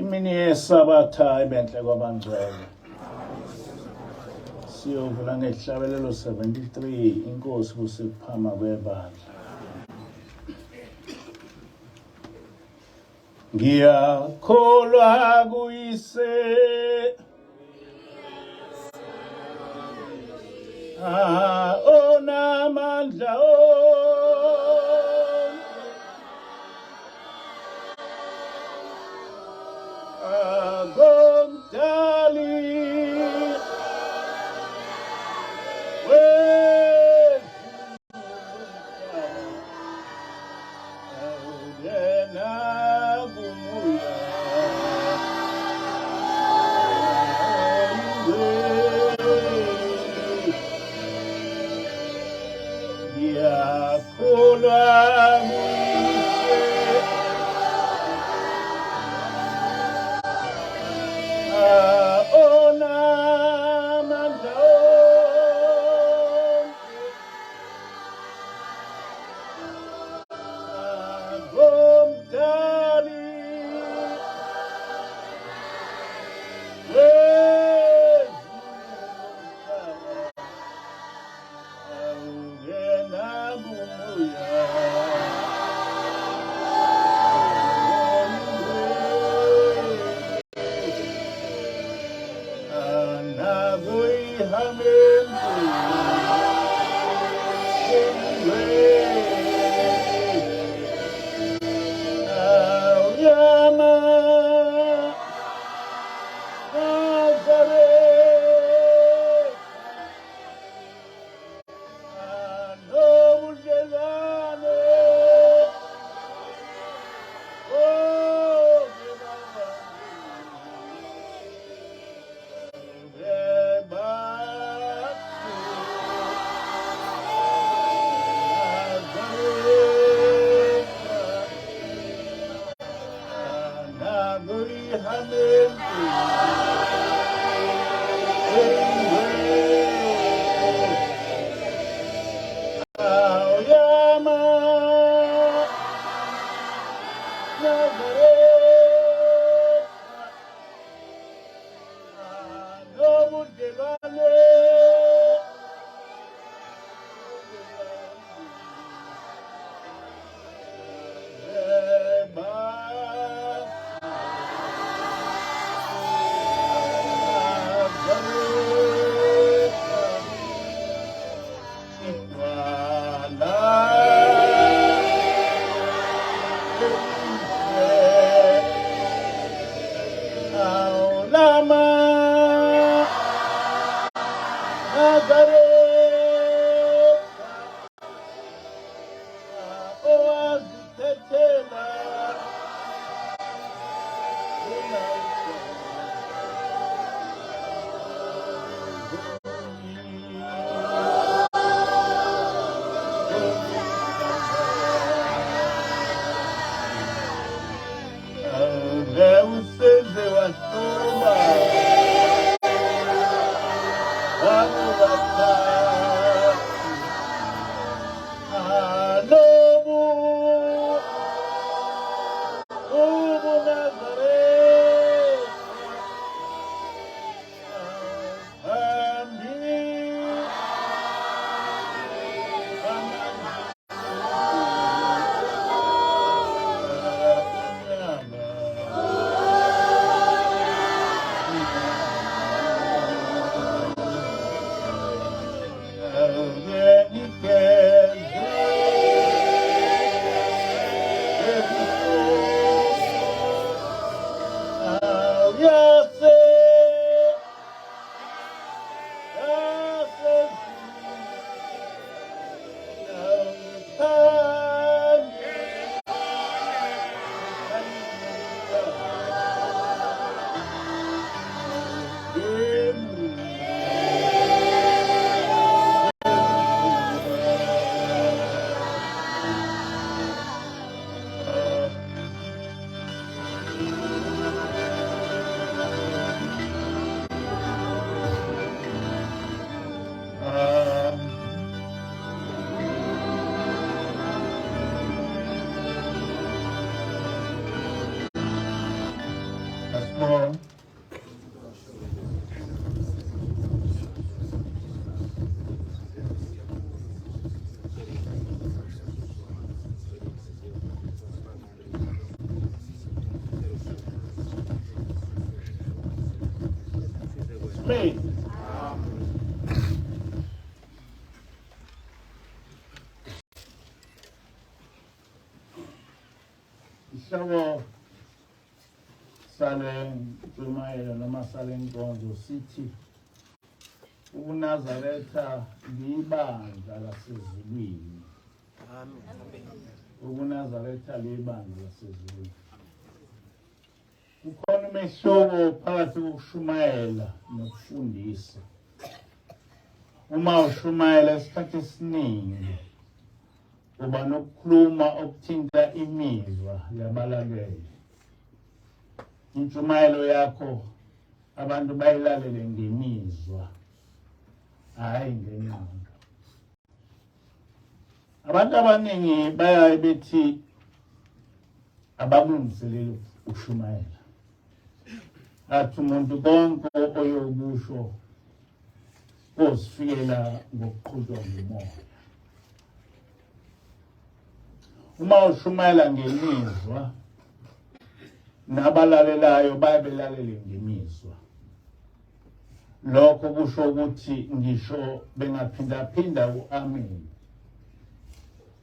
Imini yesabatha ibenhle kwabangcwele. Siyovula ngehlabelelo 73 inkosi kusiphama kwebandla. Ngiyakholwa kuyise onamandla Gomdali Pray. Ishawo sale ntshumayelo noma sale nkonzo sithi Ubunazaretha libandla lasezulwini. Ubunazaretha libandla lasezulwini. Kukhona umehluko phakathi kokushumayela nokufundisa. Uma ushumayela isikhathi esiningi uba nokukhuluma okuthinta imizwa yabalaleli. Intshumayelo yakho abantu bayilalele ngemizwa, hayi ngengqondo. Abantu abaningi bayaye bethi abakulungiseleli ukushumayela. Athi umuntu konke oyokusho uzifikela ngokuqhutshwa ngumoya. Uma ushumayela ngemizwa, nabalalelayo bayabelalele ngemizwa. Lokho kusho ukuthi ngisho bengaphinda u-amen,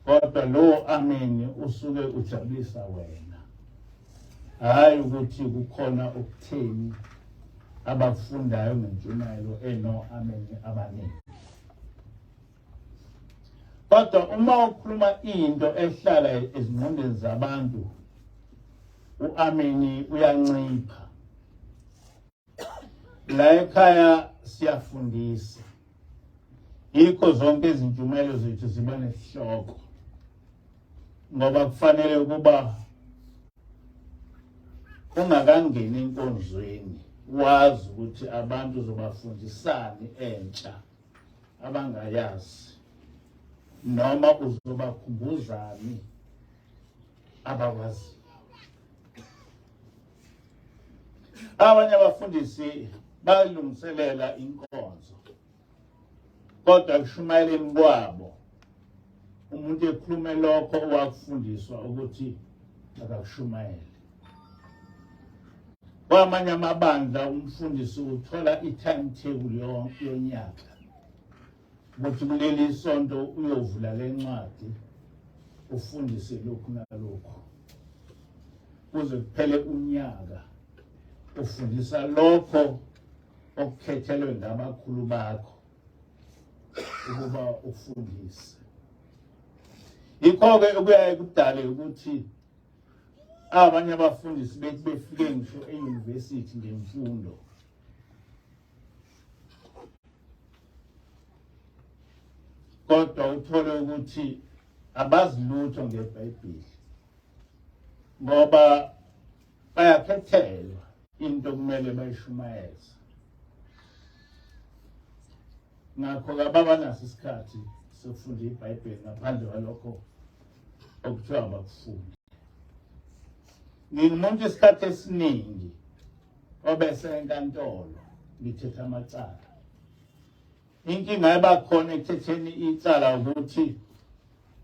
kodwa lo amen usuke ujabulisa wena, hayi ukuthi kukhona okutheni abafundayo ngentshumayelo eno-amen abaningi. Kodwa uma ukhuluma into ehlala ezingqondweni zabantu, u-amen uyancipha. La ekhaya siyafundisa. Yikho zonke izintshumayelo zethu ziba nesihloko. Ngoba kufanele ukuba ungakangeni enkonzweni wazi ukuthi abantu uzobafundisani entsha abangayazi, noma uzobakhumbuzani abakwazi. Abanye abafundisi balungiselela inkonzo, kodwa kushumayeleni kwabo umuntu ekhulume lokho owakufundiswa ukuthi akakushumayele. Kwamanye amabandla umfundisi uthola i-timetable yonyaka ukuthi kuleli sonto uyovula le ncwadi ufundise lokhu nalokhu kuze kuphele unyaka ufundisa lokho okukhethelwe ngabakhulu bakho ukuba ufundise. Yikho-ke okuyaye kudale ukuthi abanye abafundisi bethi befike ngisho e-university ngemfundo, kodwa uthole ukuthi abazi lutho ngeBhayibheli ngoba bayakhethelwa into kumele bayishumayeze. Ngakho-ke babanaso isikhathi sokufunda iBhayibheli ngaphandle kwalokho okuthiwa bakufunde. Ngingumuntu isikhathi esiningi obese enkantolo ngithetha amacala. Inkinga ebakhona ekuthetheni icala ukuthi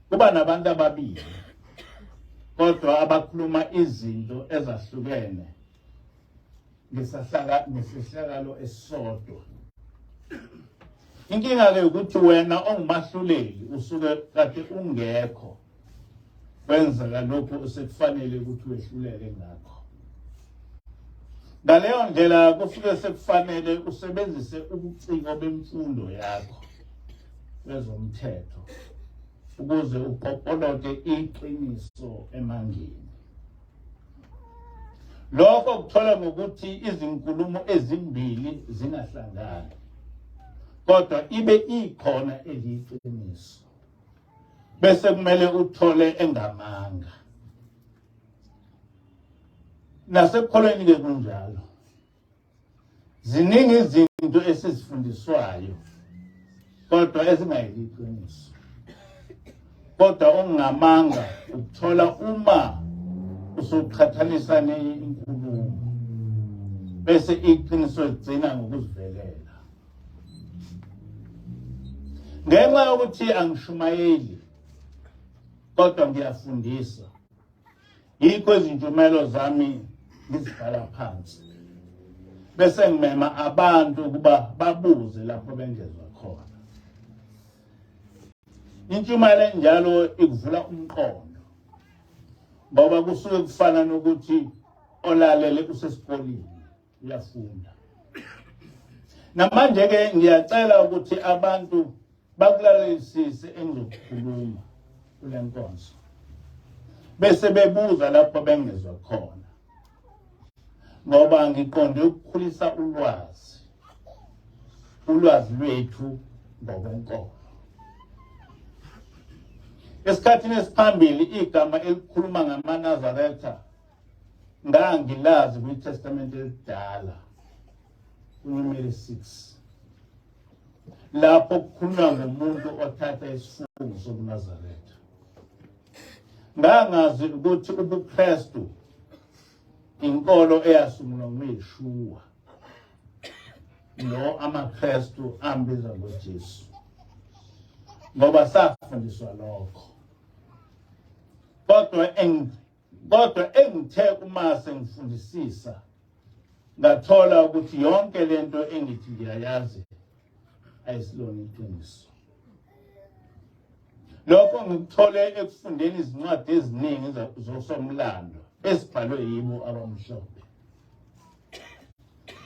kuba nabantu ababili kodwa abakhuluma izinto ezahlukene ngesehlakalo esisodwa. Inkinga-ke ukuthi wena ongumahluleli usuke kade ungekho kwenzeka lokhu osekufanele ukuthi wehlulele ngakho. Ngaleyo ndlela kusuke sekufanele usebenzise ubuciko bemfundo yakho kwezomthetho ukuze upopoloke iqiniso emangeni. Lokho kuthola ngokuthi izinkulumo ezimbili zingahlangani, kodwa ibe ikhona eliyiqiniso, bese kumele uthole engamanga. Nasekukholweni-ke kunjalo. Ziningi izinto esizifundiswayo kodwa ezingayiliqiniso. Kodwa ongamanga ukuthola uma usuqhathanisa nenkulumo bese iqiniso ligcina ngokuzivelela. Ngenxa yokuthi angishumayeli kodwa ngiyafundisa, yikho izintshumayelo zami ngizibhala phansi bese ngimema abantu ukuba babuze lapho bengezwa khona. Intshumayelo enjalo ikuvula umqondo ngoba kusuke kufana nokuthi olalele usesikoleni uyafunda. Namanje ke ngiyacela ukuthi abantu bakulalelisise engizokukhuluma kule nkonzo bese bebuza lapho bengezwa khona ngoba ngiqonde ukukhulisa ulwazi lwethu ngokwenkolo. Esikhathini esiphambili igama elikhuluma ngamaNazaretha ngangilazi kwiTestament elidala uNumeri 6 lapho kukhulunywa ngomuntu othatha isifungo sobuNazaretha. Ngangazi ukuthi ubuKristu inkolo eyasungulwa nguYeshua lo amaKristu ambiza ngoJesu ngoba safundiswa lokho. Kodwa engithe uma sengifundisisa ngathola ukuthi yonke lento engithi ngiyayazi ayisilona iqiniso. Lokho ngikuthole ekufundeni izincwadi eziningi zosomlando esibhalwe yibo abamhlophe.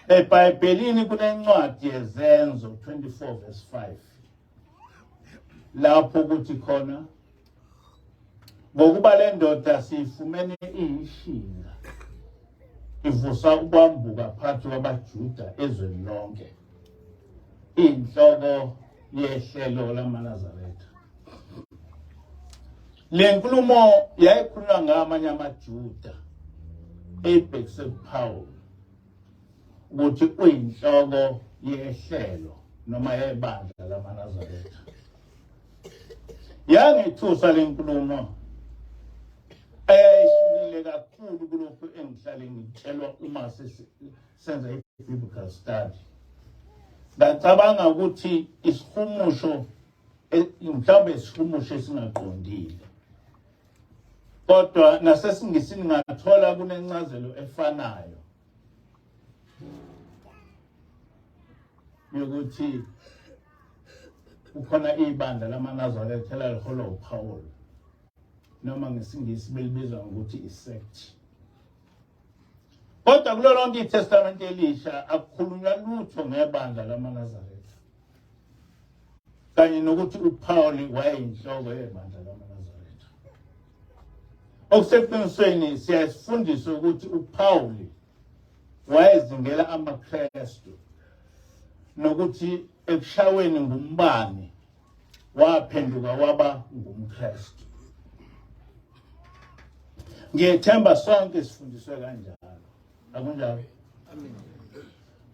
eBhayibhelini kunencwadi yezenzo 24:5 lapho kuthi khona ngokuba le ndoda siyifumene iyishinga ivusa ukwambuka phakathi kwabaJuda ezweni lonke, inhloko yehlelo lamaNazaretha. Le nkulumo yayikhulunywa ngamanye amaJuda ebhekise kuPaul ukuthi uyinhloko yehlelo noma yebandla lamaNazaretha. Yangithusa le nkulumo eyayishilile kakhulu kulokhu engihlale ngitshelwa uma senza i-biblical study. Ngacabanga ukuthi isihumusho mhlawumbe isihumusho esingaqondile. Kodwa nasesingisini ngathola kunencazelo efanayo yokuthi kukhona ibandla lamaNazaretha elaliholwa uPaul noma ngesingisi belibizwa ngokuthi isect. Kodwa kulo lonke iTestament elisha akukhulunywa lutho ngebandla lamaNazaretha kanye nokuthi uPaul wayeyinhloko yebandla lamaNazaretha. Okuseqinisweni siyasifundiswa ukuthi uPaul wayezingela amaKristu nokuthi ekushaweni ngumbani waphenduka waba ngumKristu. Ngiyethemba sonke sifundiswe kanjalo. Akunjalo? Amen.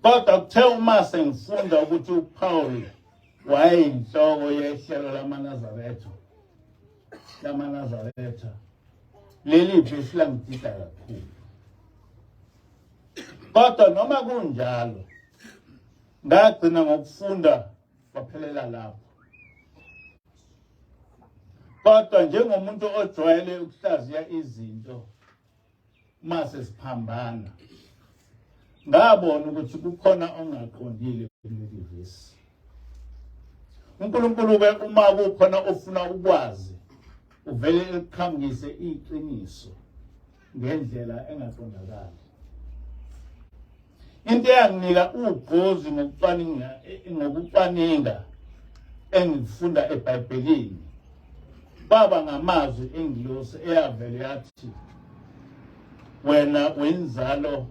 Kodwa kuthe uma sengifunda ukuthi uPaul wayeyinhloko yehlelo lamaNazaretha, leli bhesi langidida kakhulu. Kodwa noma kunjalo ngagcina ngokufunda kwaphelela lapho. Kodwa njengomuntu ojwayele ukuhlaziya izinto mase siphambana ngabona ukuthi kukhona ongaqondile kuleli vesi. uNkulunkulu ke uma kukhona ofuna ukwazi uvele eqhangise iqiniso ngendlela engaqondakali. Into yanginika ugqozi ngokucwaninga engifunda eBhayibhelini baba ngamazwi engilosi eyavele yathi wena uyinzalo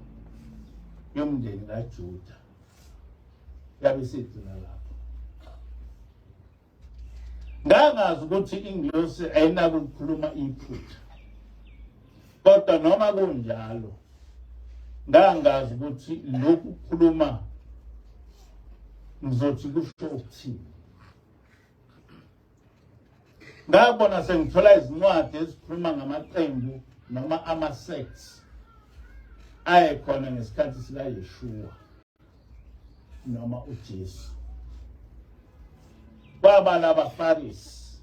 yomndeni kaJuda. Yabe sigcina lapho. Ngangazi ukuthi ingilosi ayinaki ukukhuluma iphutha. Kodwa noma kunjalo ngangazi ukuthi lokhu kukhuluma ngizothi kusho ukuthini. Ngabona sengithola izincwadi ezikhuluma ngamaqembu noma ama-sects ayekhona ngesikhathi sikaYeshua noma uJesu. Kwaba labaFarisi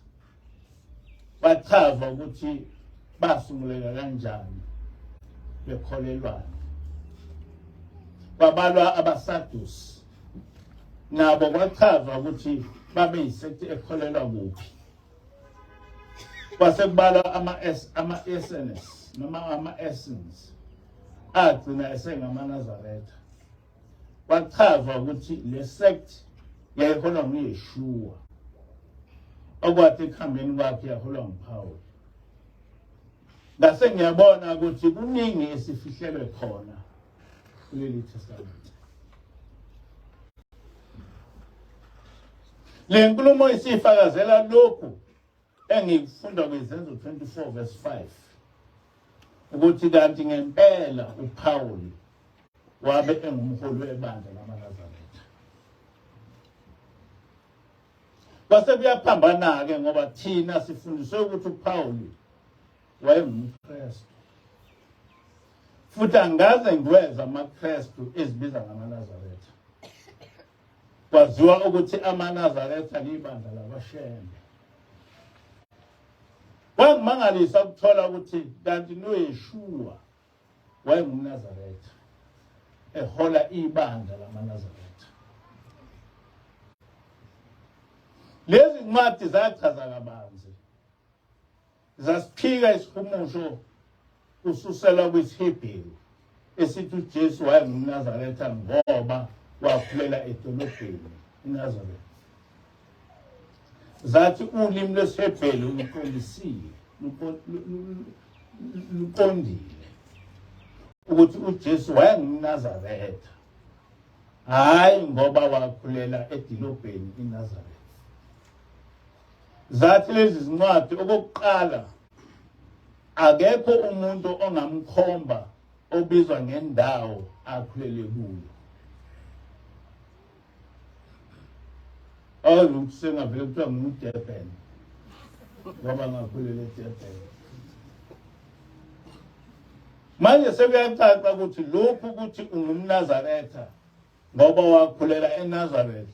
bachaza ukuthi basunguleka kanjani bekholelwana. kwabalwa abaSadusi nabo kwachazwa ukuthi babe yisekthi ekholelwa kuphi. Kwase kubalwa ama-SNS noma ama-Essence agcina esengamaNazaretha. Kwachazwa ukuthi le sect yayiholwa nguYeshua okwathi ekuhambeni kwakhe yaholwa nguPawulu. Ngase ngiyabona ukuthi kuningi esifihlelwe khona kuleli Testament. Le nkulumo isifakazela lokhu engikufunda kwiZenzo 24 verse 5 ukuthi kanti ngempela uPawulu wabe engumholi webandla lamaNazaretha. Base kuyaphambana-ke ngoba thina sifundiswe ukuthi uPawulu wayengumKristu. Futhi angaze ngiweza amaKristu ezibiza ngamaNazaretha. Kwaziwa ukuthi amaNazaretha libandla labashembe. Kwangimangalisa ukuthola ukuthi kanti noYeshua wayengumNazaretha ehola ibandla lamaNazaretha. Lezi ncwadi zachaza kabanzi, zasiphika isihumusho kususela kwisiHebheru esithi uJesu wayengumNazaretha ngoba wakhulela edolobheni iNazaretha. Zathi ulimi lwesiHebheru luqondile ukuthi uJesu wayengumNazaretha, hayi ngoba wakhulela edolobheni iNazaretha. Zathi lezi zincwadi okokuqala akekho umuntu ongamkhomba obizwa ngendawo akhulele kuyo. Sengavele kuthiwa nguDurban ngoba ngakhulele eDurban. Manje sekuyacaca ukuthi lokhu ukuthi ungumNazaretha ngoba wakhulela eNazaretha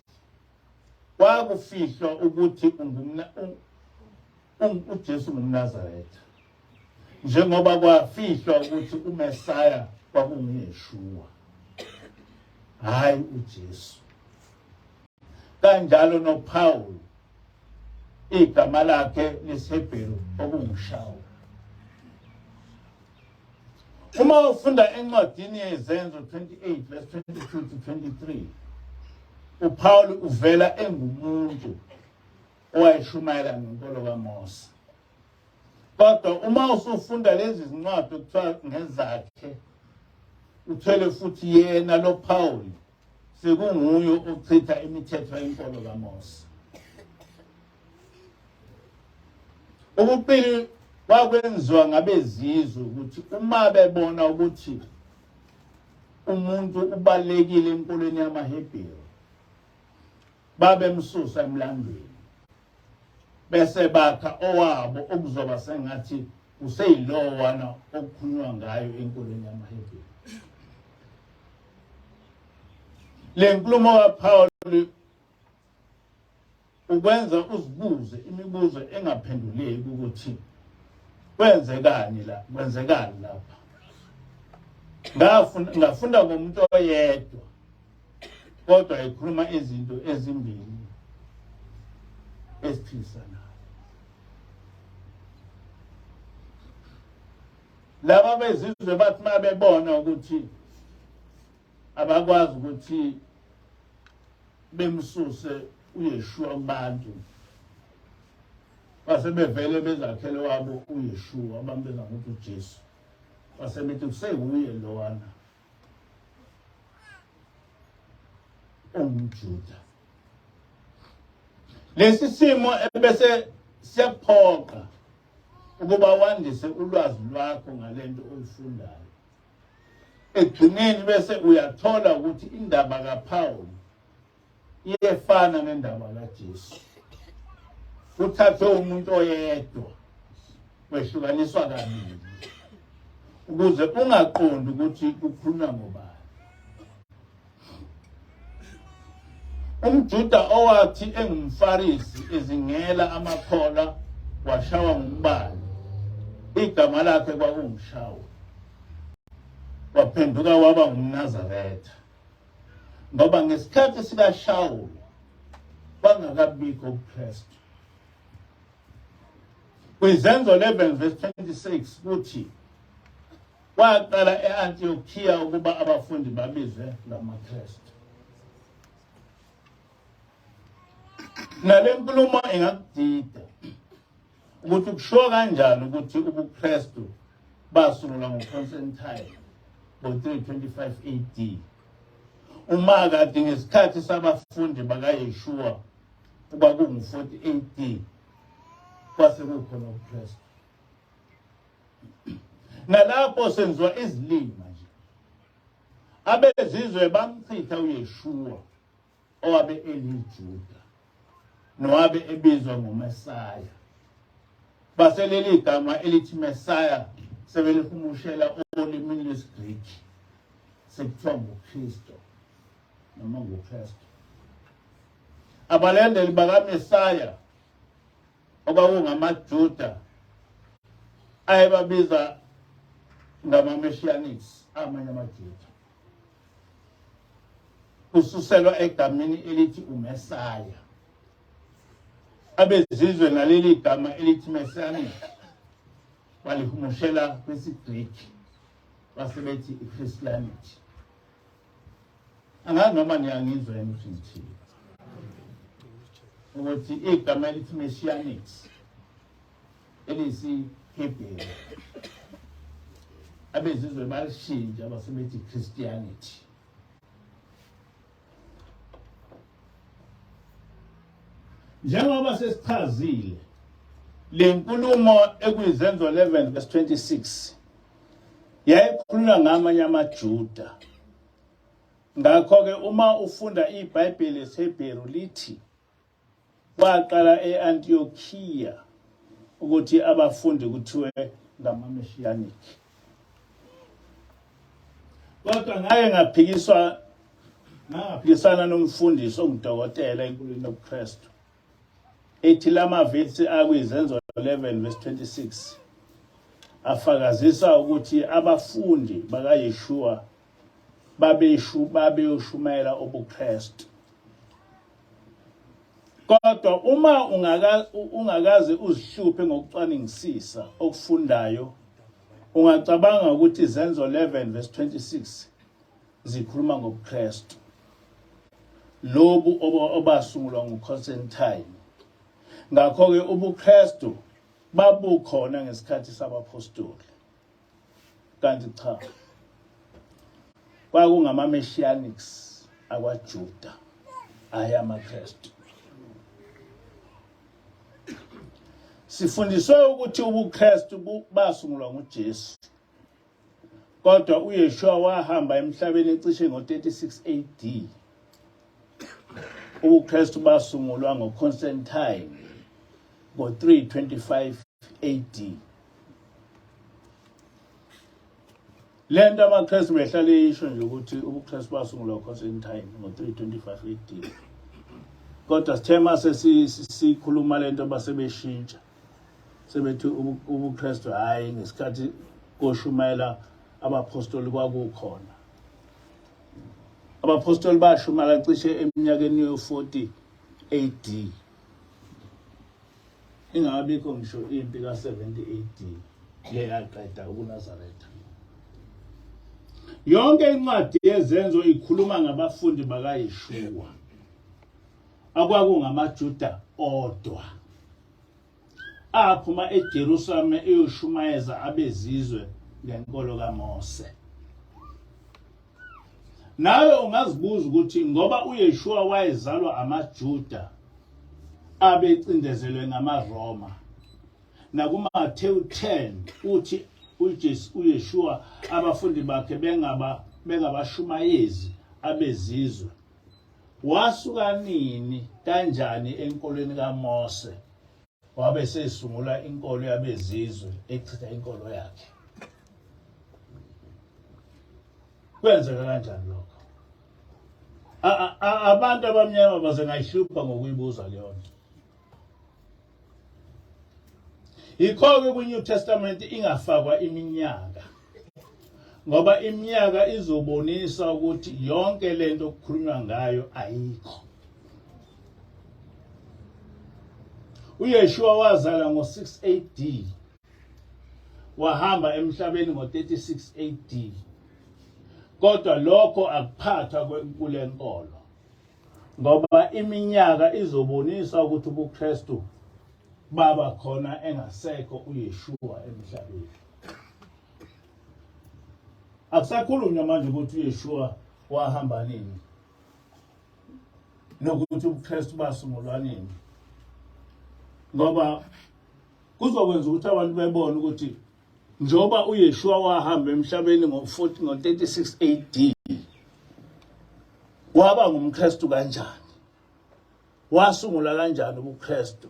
kwakufihlwa ukuthi uJesu ngumNazaretha, njengoba kwafihlwa ukuthi uMesaya kwakunguYeshua hayi uJesu. Kanjalo noPawulu igama lakhe lesiHebheru okungushawu. Uma ufunda encwadini yeZenzo 28 verse 22 to 23, uPawulu uvela engumuntu owayeshumayela ngenkolo kaMose. Kodwa uma usufunda lezi zincwadi kuthiwa ngezakhe, uthole futhi yena lo Pawulu sekunguye ochitha imithetho yenkolo kaMose. Ukupili kwakwenziwa ngabezizwe ukuthi uma bebona ukuthi umuntu ubalekile enkolweni yamaHebheru babemsusa emlandweni bese bakha owabo okuzoba sengathi useyilowana okukhulunywa ngayo enkolweni yamaHebheru. Le nkulumo kaPawulu ukwenza uzibuze imibuzo engaphenduleki ukuthi kwenzekani lapha. Ngafunda ngomuntu oyedwa kodwa ekhuluma izinto ezimbili esiphilisanayo. Laba bezizwe bathi mabebona ukuthi abakwazi ukuthi bemsuse uYeshua kubantu, basebevele bezakhele wabo uYeshua abambeza ngokuthi uJesu, basebethi kusenguye lowana ongumJuda. Lesi simo ebese siyaphoqa ukuba wandise ulwazi lwakho ngalento oyifundayo. Ekugcineni bese uyathola ukuthi indaba kaPawulu iyefana nendaba kaJesu. Uthathwe umuntu oyedwa wehlukaniswa kabili ukuze ungaqondi ukuthi kukhulunywa ngobani. UmJuda owathi engumFarisi ezingela amakhola washawa ngumbani, igama lakhe kwakungushawu, waphenduka waba ngumNazaretha. ngoba ngesikhathi sikaShawulu bangakabikho ubuKristu. Kwizenzo 11 verse 26 kuthi waqala e-Antiochiya ukuba abafundi babizwe ngamaKristu. Nale nkulumo ingakudida ukuthi kushiwo kanjani ukuthi ubuKristu basungulwa nguConstantine ngo-325 AD. Uma kade ngesikhathi sabafundi bakaYeshua kwakungu-40 AD kwase kukhona ubuKristu. Nalapho senziwa izilima nje. Abezizwe bamchitha uYeshua owabe eliJuda nowabe ebizwa ngoMesaya. Baseleli igama elithi Mesaya sebelihumushela olimini lwesiGriki sekuthiwa nguKristu noma nguKristu. Abalandeli bakaMesaya okwakungamaJuda ayebabiza ngama-Messianics, amanye amaJuda, kususelwa egameni elithi uMesaya. Abezizwe naleli gama elithi Messianic balihumushela kwisiGriki basebethi iChristianity. Angazi noma niyangizwa yini ukuthi ngithini ukuthi igama elithi Messianics eliyisiHebheru abezizwe balishintsha basebethi Christianity. Njengoba sesichazile le nkulumo ekuyizenzo 11 verse 26 yayikhulunywa ngamanye amaJuda. Ngakho-ke uma ufunda iBhayibheli lesiHebheru lithi waqala e-Antiochiya ukuthi abafundi kuthiwe ngama-Messianic. Kodwa ngake ngaphikisana nomfundisi ongudokotela enkulwini yobuKristu ethi lamavesi akuyizenzo 11 verse 26 afakazisa ukuthi abafundi bakaYeshua babeyoshumayela ubuKristu. Kodwa uma ungakaze uzihluphe ngokucwaningisisa okufundayo ungacabanga ukuthi izenzo 11 verse 26 zikhuluma ngobuKristu lobu obasungulwa nguConstantine. Ngakho-ke ubuKristu babukhona ngesikhathi sabapostoli, kanti cha, kwakungama-Messianics akwaJuda ayamaKristu. Sifundiswe ukuthi ubuKristu basungulwa nguJesu, kodwa uYeshua wahamba emhlabeni ecishe ngo-36 AD. ubuKristu basungulwa ngoConstantine ngo-325 AD. Lento amaKristu behlale isho nje ukuthi ubuKristu basungulwa ngoConstantine ngo-325 AD. Kodwa sithema sesikhuluma lento basebeshintsha. Sebethi ubuKristu hayi ngesikhathi koshumayela abapostoli kwakukhona. Abapostoli bashumayela cishe eminyakeni yo-40 AD. Ingabikho ngisho impi ka-70 AD leyaqeda Ubunazaretha. Yonke incwadi yezenzo ikhuluma ngabafundi bakaYeshua akwakungamaJuda odwa aphuma eJerusalema eyoshumayeza abezizwe ngenkolo kaMose. Nawe ungazibuza ukuthi ngoba uYeshua wayezalwa amaJuda abecindezelwe ngamaRoma, nakuMathewu 10 uthi uYeshua abafundi bakhe bengabashumayezi abezizwe, wasuka nini kanjani enkolweni kaMose wabe sesungula inkolo yabezizwe echitha inkolo yakhe? Kwenzeka kanjani lokho? Abantu abamnyama bazengayihlupha ngokuyibuza leyo nto. Yikho-ke kwiNew Testament ingafakwa iminyaka, ngoba iminyaka izobonisa ukuthi yonke lento okukhulunywa ngayo ayikho. uYeshua wazala ngo-6 AD wahamba emhlabeni ngo-36 AD, kodwa lokho akuphathwa kule nkolo ngoba iminyaka izobonisa ukuthi ubuKristu baba khona engasekho uYeshua emhlabeni. Akusakhulunywa manje ukuthi uYeshua wahamba nini nokuthi ubuKristu basungulwa nini, ngoba kuzokwenza ukuthi abantu bebone ukuthi njoba uYeshua wahamba emhlabeni ngo-36 AD waba ngumKristu kanjani, wasungula kanjani ubuKristu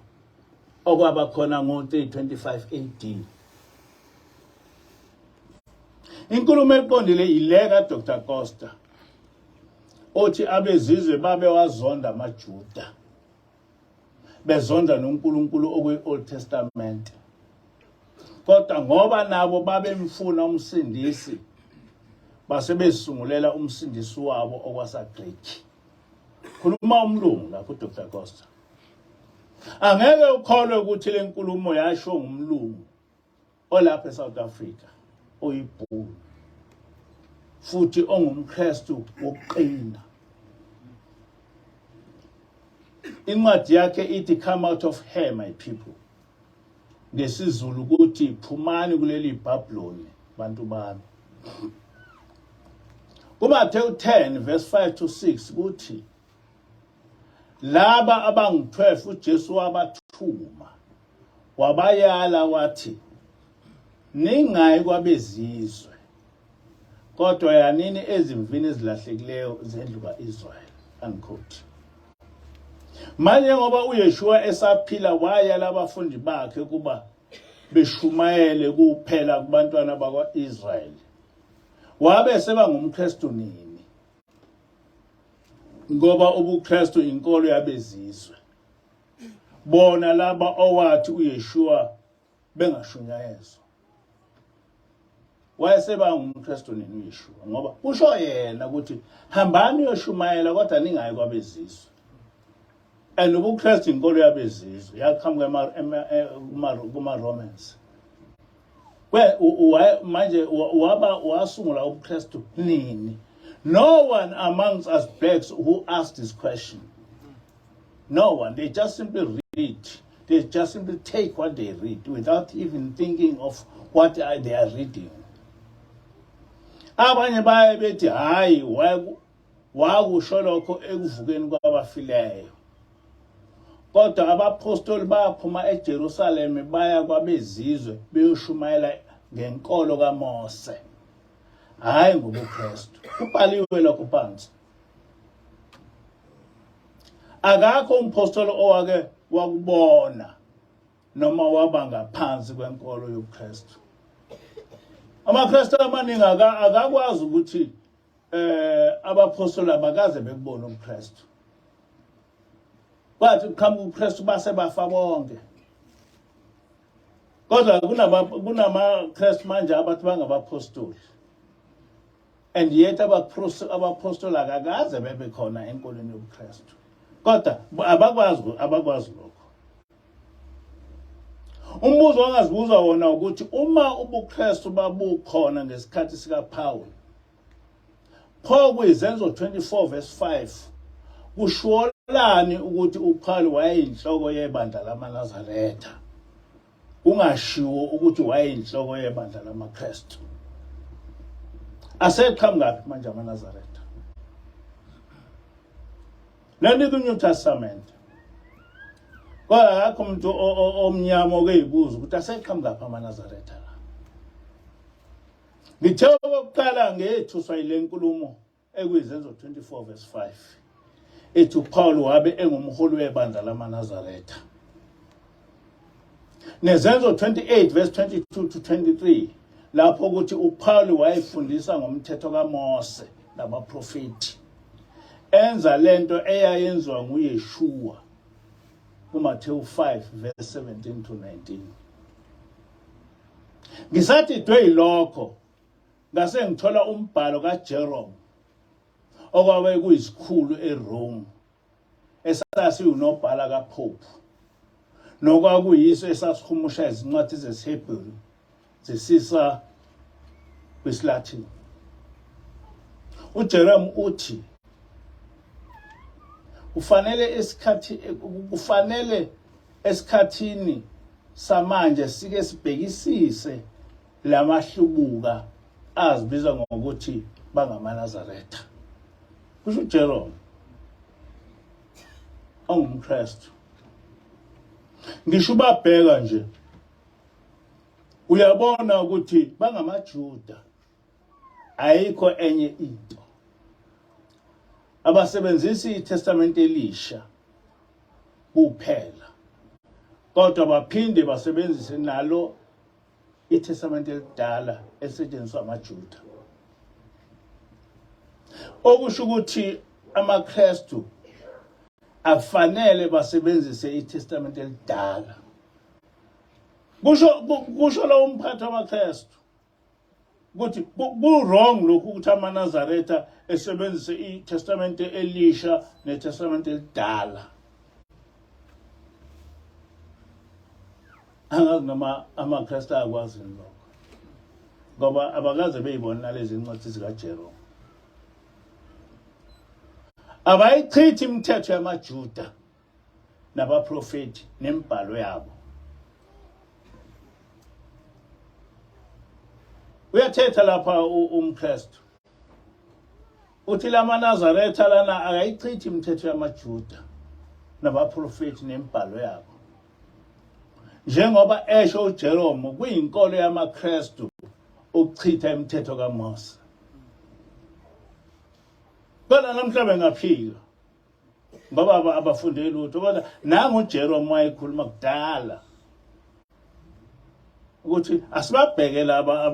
okwaba khona ngo-325 AD. Inkulumo eqondile ile kaDr. Costa othi abezizwe babe wazonda amaJuda, bezonda noNkulunkulu okwe-Old Testament, kodwa ngoba nabo babemfuna umsindisi basebesungulela umsindisi wabo okwasaGreek. Khuluma umlungu lapho uDr. Costa. Angeke ukholwe ukuthi le nkulumo yasho ngumlungu olapha eSouth Africa oyibhulu futhi ongumKristu wokuqina. Incwadi yakhe ithi come out of here my people, ngesizulu ukuthi phumani kuleli Babyloni bantu bami. KuMathewu 10 verse 5 to 6 kuthi laba abangu-12 uJesu wabathuma wabayala wathi ningayi kwabezizwe kodwa yanini ezimvini ezilahlekileyo zendlu kaIsrayeli. Unquote. Manje ngoba uYeshua esaphila wayala abafundi bakhe kuba beshumayele kuphela kubantwana bakwa-Israyeli, wabe seba ngumKristu nini? Ngoba ubuKristu inkolo yabezizwe, bona laba owathi uYeshua bengashunyayezwa. Wayeseba ngumKristu nini uYeshua? Ngoba usho yena ukuthi hambani uyoshumayela kodwa ningayi kwabezizwe. And ubuKristu inkolo yabezizwe yaqhamuka kuma-Romans. Manje wasungula ubuKristu nini? No one amongst us blacks who asked this question. No one. They just simply read. They just simply take what they read without even thinking of what they are reading. Abanye baye bethi hayi wakusho lokho ekuvukeni kwabafileyo. Kodwa abapostoli baphuma eJerusalem baya kwabezizwe beyoshumayela ngenkolo kaMose, hayi ngobuKristu. Kubhaliwe lokho phansi. Akakho umpostoli owake wakubona noma waba ngaphansi kwenkolo yobuKristu. AmaKristu amaningi akakwazi ukuthi abapostoli abakaze bekubona ubuKristu. Bathi kuqhamuka ubuKristu base bafa bonke. Kodwa kunamaKristu manje abathi bangabapostoli. And yet abapostoli akakaze bebe khona enkolweni yobuKristu. Kodwa abakwazi lokho. Umbuzo wangazibuza wona ukuthi uma ubuKristu babukhona ngesikhathi sikaPaul, Paul kwizenzo 24 verse 5 kusholani ukuthi uPaul wayeyinhloko yebandla lamaNazaretha, kungashiwo ukuthi wayeyinhloko yebandla lamaKristu? Aseqhamu ngaphi manje amaNazaretha? Nani ku-New Testament kodwa akho umuntu omnyama okeyibuza ukuthi aseqhamu ngaphi amaNazaretha la. Ngithe okokuqala ngethuswa yile nkulumo ekwizenzo 24 verse 5 ethi uPaul wabe engumholi webandla lamaNazaretha. Nezenzo 28 verse 22 to 23 lapho ukuthi uPaul wayefundisa ngomthetho kaMose nabaprofeti, enza lento eyayenziwa nguYeshua kuMathewu 5 verse 17 to 19. Ngisathi dwe yilokho ngase ngithola umbhalo kaJerome okwabe kuyisikhulu eRome esasi unobhala kaPope nokwakuyiso esasihumusha izincwadi zesiHebrew zisisa kwisiLatin. uJerome uthi kufanele esikhathini samanje sike sibhekisise lamahlubuka azibiza ngokuthi bangamaNazaretha. Kusho uJerome ongumKristu. Ngisho babheka nje uyabona ukuthi bangamaJuda, ayikho enye into. Abasebenzisi iTestament elisha kuphela, kodwa baphinde basebenzise nalo iTestament elidala elisetshenziswa amaJuda. Okusho ukuthi amaKristu afanele basebenzise iTestament elidala. Kusho lo umphathi wamaKristu ukuthi ku-wrong lokhu ukuthi amaNazaretha esebenzise iTestament elisha neTestament elidala. Angazi noma amaKristu akwazi lokho, ngoba abakaze beyibona lezi ncwadi zikaJerome. Abayichithi imithetho yamaJuda nabaprofeti nemibhalo yabo. Uyathetha lapha uMkristu uthi lamaNazaretha lana akayichithi imithetho yamaJuda nabaprofeti nemibhalo yabo. Njengoba esho uJerome kuyinkolo yamaKristu ukuchitha imithetho kaMose. Kodwa namhlanje ngaphika ngoba abafunde lutho, kodwa nangu uJerome wayekhuluma kudala ukuthi asibabheke laba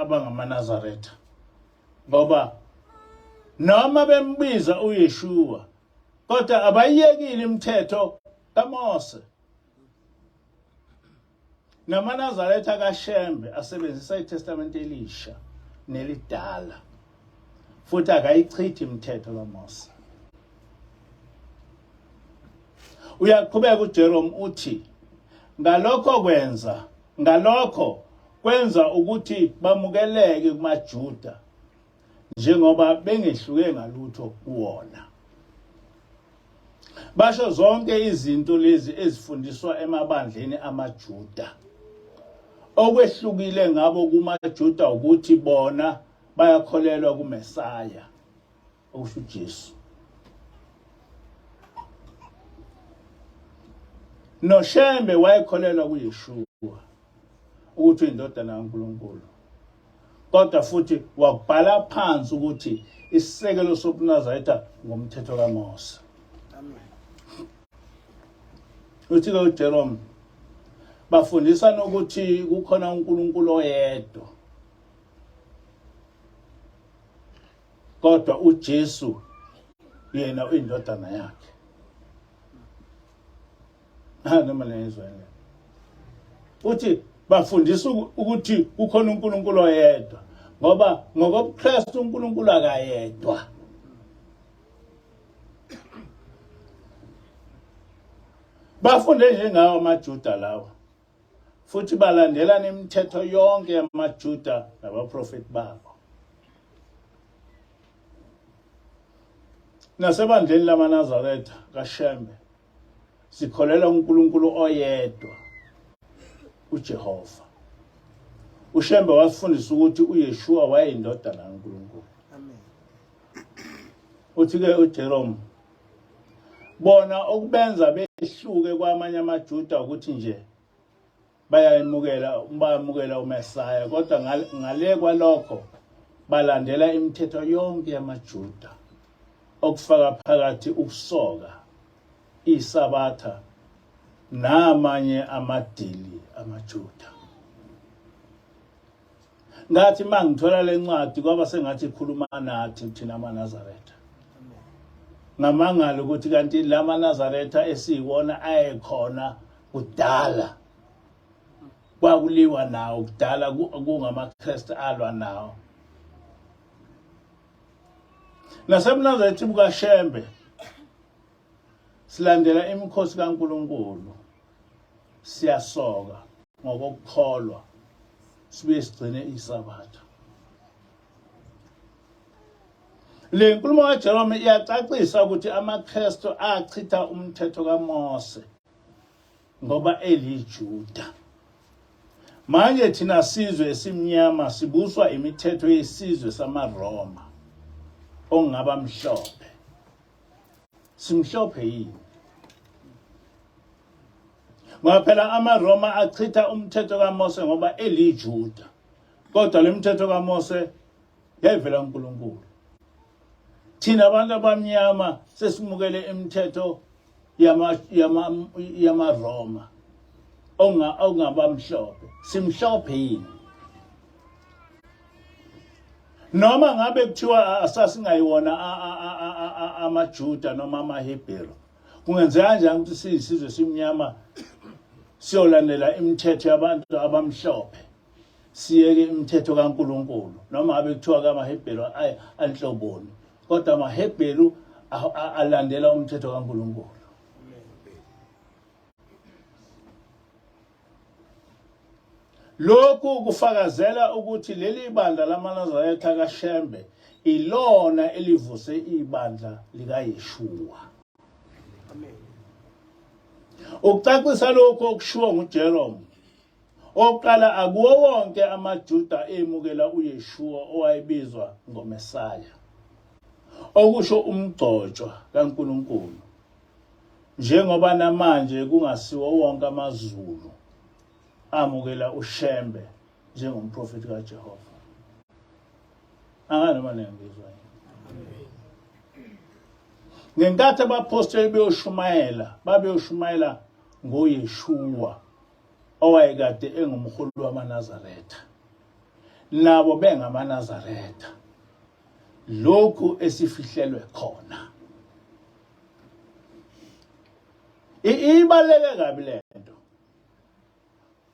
abangamaNazaretha, ngoba noma bembiza uYeshua kodwa abayiyekile imithetho kaMose. NamaNazaretha kaShembe asebenzisa iTestament elisha nelidala, futhi akayichithi imithetho kaMose. Uyaqhubeka uJerome uthi ngalokho kwenza ukuthi bamukeleke kumaJuda njengoba bengehluke ngalutho kuwona. Basho zonke izinto lezi ezifundiswa emabandleni amaJuda. Okwehlukile ngabo kumaJuda ukuthi bona bayakholelwa kuMesaya, okusho uJesu. NoShembe wayekholelwa kuYeshua ukuthi indodana kaNkulunkulu, kodwa futhi wakubhala phansi ukuthi isisekelo sobuNazaretha ngomthetho kaMose. Amen. Uthi ke uJerome bafundisa nokuthi kukhona uNkulunkulu oyedwa, kodwa uJesu yena uyindodana yakhe. Noma lezweni uthi bafundisa ukuthi kukhona uNkulunkulu oyedwa, ngoba ngokobuKristu uNkulunkulu akayedwa. Bafunde njengawo amaJuda lawo, futhi balandela nemithetho yonke yamaJuda nabaprofeti babo. Nasebandleni lamaNazaretha kaShembe sikholela uNkulunkulu oyedwa, uJehova. uShembe wasifundisa ukuthi uYeshua wayeyindodana kaNkulunkulu. Amen. Uthi ke uJerome bona okubenza behluke kwamanye amaJuda ukuthi nje bayamukela uMesaya, kodwa ngale kwalokho balandela imithetho yonke yamaJuda, okufaka phakathi ukusoka, iSabatha namanye amadili amaJuda. Ngathi mangithola lencwadi kwaba sengathi ikhuluma nathi thina amaNazaretha. Ngamangala ukuthi kanti lamaNazaretha esiyiwona ayekhona kudala, kwakuliwa nawo kudala, kungamaKristu alwa nawo, Nasebunazaretha bukaShembe silandela imikhosi kaNkulunkulu, siyasoka ngokukholwa, sibe sigcine isabatha. Le nkulumo kaJerome iyacacisa ukuthi amaKristu achitha umthetho kaMose ngoba eliJuda. Manje thina sizwe esimnyama sibuswa imithetho yesizwe samaRoma ongaba mhlophe. Simhlophe yini? Ngoba phela amaRoma achitha umthetho kaMose ngoba eliJuda. Kodwa le mthetho kaMose yayivela kuNkulunkulu. Thina abantu abamnyama sesimukele imithetho yamaRoma ongaba mhlophe. Simhlophe yini? Noma ngabe kuthiwa asasingayiwona amaJuda noma amaHebheru, kungenzeka kanjani ukuthi siyisizwe simnyama siyolandela imithetho yabantu abamhlophe siyeke imithetho kaNkulunkulu? Noma ngabe kuthiwa kamaHebheru anhloboni, kodwa amaHebheru alandela umthetho kaNkulunkulu. Lokhu kufakazela ukuthi leli bandla lamaNazaretha kaShembe ilona elivuse ibandla likaYeshua. Amen. Ukucacisa lokho okushiwo nguJerome, oqala akuwo wonke amaJuda emukela uYeshua owayebizwa ngoMesaya, okusho umgcotshwa kaNkulunkulu, njengoba namanje kungasiwo wonke amaZulu amukela uShembe njengomprofeti kaJehova. Anganoma nengizwa yini. Ngenkathi abapostoli babeyoshumayela ngoYeshua owayekade engumholi wamaNazaretha, nabo bengamaNazaretha, lokhu esifihlelwe khona. Ibaleke kabi lento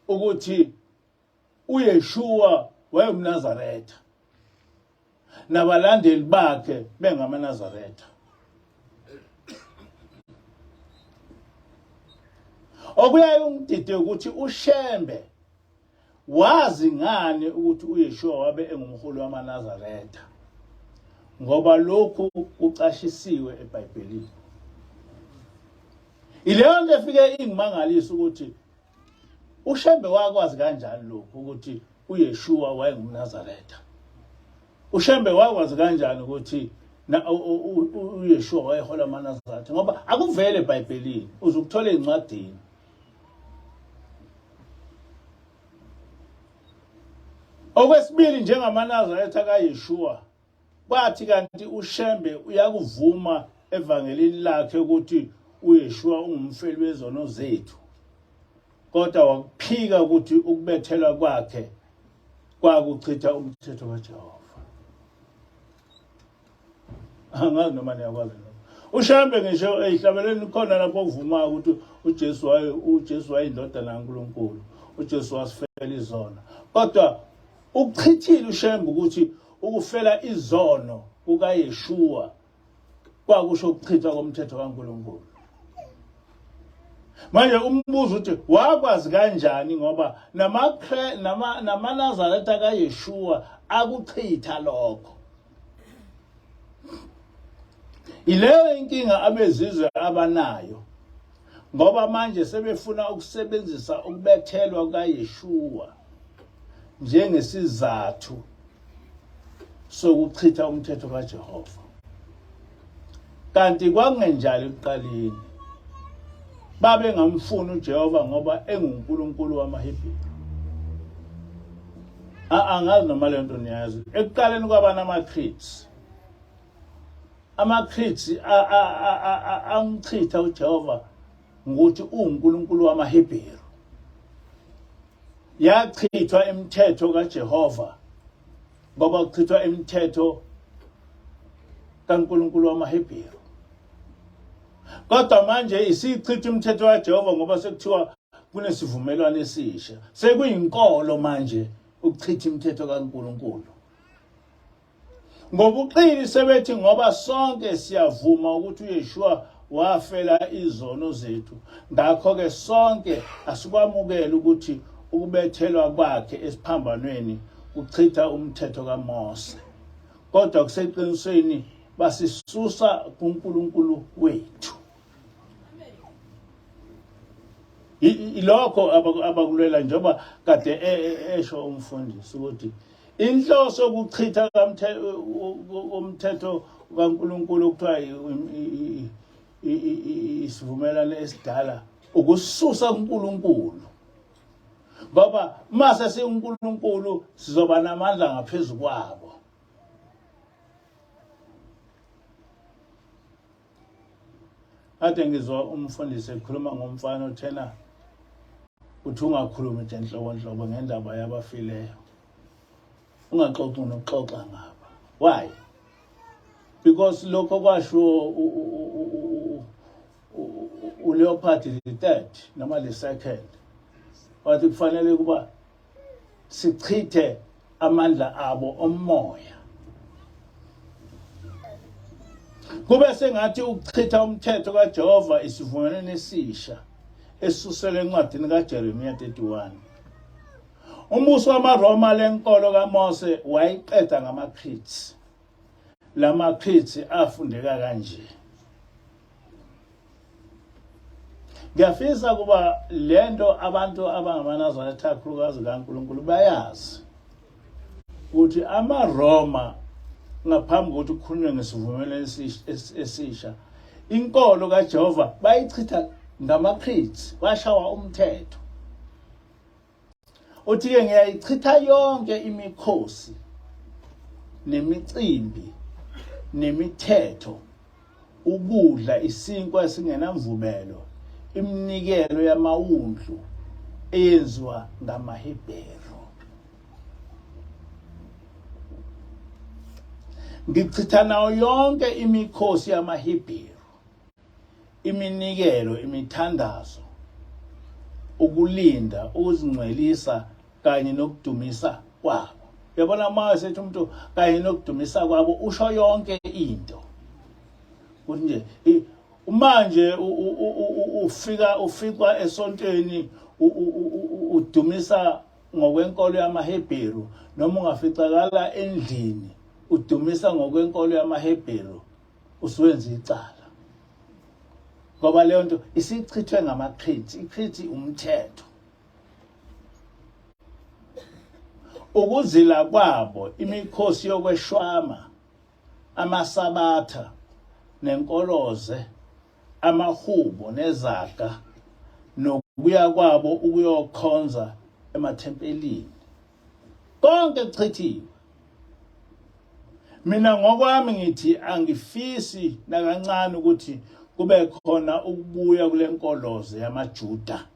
ukuthi uYeshua wayengumNazaretha nabalandeli bakhe bengamaNazaretha. Okuyaye ungidide ukuthi uShembe wazi ngani ukuthi uYeshua wabe engumholi wamaNazaretha, ngoba lokhu kucashisiwe eBhayibhelini. Ileyo nto efike ingimangalisa ukuthi uShembe wakwazi kanjani lokho ukuthi uYeshua wayengumNazaretha. uShembe wakwazi kanjani ukuthi uYeshua wayehola amaNazaretha, ngoba akuvele eBhayibhelini, uzukuthola ezincwadini. Okwesibili, njengamaNazaretha kaYeshua, bathi kanti uShembe uyakuvuma evangelini lakhe ukuthi uYeshua ungumfeli wezono zethu, kodwa wakuphika ukuthi ukubethelwa kwakhe kwakuchitha umthetho kaJehova. Angazi noma niyakwazi lokho. uShembe ngisho ehlabeleni khona lapho kuvuma ukuthi uJesu wayindodana kaNkulunkulu, uJesu wasifela izono, kodwa ukuchithile uShembe ukuthi ukufela izono kukaYeshua kwakusho ukuchitha komthetho kaNkulunkulu. Manje umbuzo uthi wakwazi kanjani, ngoba namaNazaretha kaYeshua akuchitha lokho. Ileyo inkinga abezizwe abanayo, ngoba manje sebefuna ukusebenzisa ukubethelwa kukaYeshua njengesizathu sokuchitha umthetho kaJehova. Kanti kwakungenjalo ekuqaleni. Babe ngamfuni uJehova ngoba enguNkulunkulu wamaHebheru. Angazi noma le nto niyazi. Ekuqaleni kwabana amaCretes. AmaCretes amchitha uJehova ngokuthi uNkulunkulu wamaHebheru. Yachithwa imithetho kaJehova ngoba kuchithwa imithetho kaNkulunkulu wamaHebheru. Kodwa manje isichitha imithetho kaJehova ngoba sekuthiwa kunesivumelwano esisha. Sekuyinkolo manje ukuchitha imithetho kaNkulunkulu. Ngobuqili sebethi ngoba sonke siyavuma ukuthi uYeshua wafela izono zethu, ngakho ke sonke asikwamukela ukuthi ukubethelwa kwakhe esiphambanweni kuchitha umthetho kaMose, kodwa kuseqinisweni basisusa kuNkulunkulu wethu. Ilokho abakulwela njengoba kade esho umfundisi ukuthi inhloso yokuchitha umthetho kaNkulunkulu kuthiwa isivumelwano esidala ukususa kuNkulunkulu, ngoba mase siuNkulunkulu sizoba namandla ngaphezulu kwabo. Ade ngizwa umfundisi ekhuluma ngomfana othena uthi ungakhulumi nje enhlobonhlobo ngendaba yabafileyo, ungaxoxi nokuxoxa ngaba. Why? Because lokho kwasho uLeopold III noma II wathi kufanele kuba sichithe amandla abo omoya. Kube sengathi ukuchitha umthetho kaJehova isivumelwano esisha esuselwe encwadini kaJeremiya 31. Umbuso wamaRoma lenkolo kaMose wayiqeda ngamaCrete. LamaCrete afundeka kanje. Ngiyafisa kuba lento abantu abangamaNazaretha kakhulukazi kaNkulunkulu bayazi ukuthi amaRoma ngaphambi kokuthi kukhulunywe ngesivumelwano esisha, inkolo kaJehova bayichitha ngamaCrete, bashawa umthetho. Uthi-ke ngiyayichitha yonke imikhosi nemicimbi nemithetho, ukudla isinkwa esingenamvubelo, iminikelo yamawundlu eyenziwa ngamaHebheru. Ngichitha nayo yonke imikhosi yamaHebheru, iminikelo, imithandazo, ukulinda, ukuzingcwelisa kanye nokudumisa kwabo. Yabona manje sethi umuntu kanye nokudumisa kwabo usho yonke into. Kuthi nje manje ufika esontweni udumisa ngokwenkolo yamaHebheru, noma ungaficakala endlini udumisa ngokwenkolo yamaHebheru, usuwenza icala. Ngoba leyo nto isichithwe ngamaCrete. iCrete umthetho. Ukuzila kwabo, imikhosi yokweshwama, amasabatha nenkoloze, amahubo nezaga, nokubuya kwabo ukuyokhonza emathempelini, konke kuchithiwe. Mina ngokwami ngithi angifisi nakancane ukuthi kube khona ukubuya kule nkoloze yamaJuda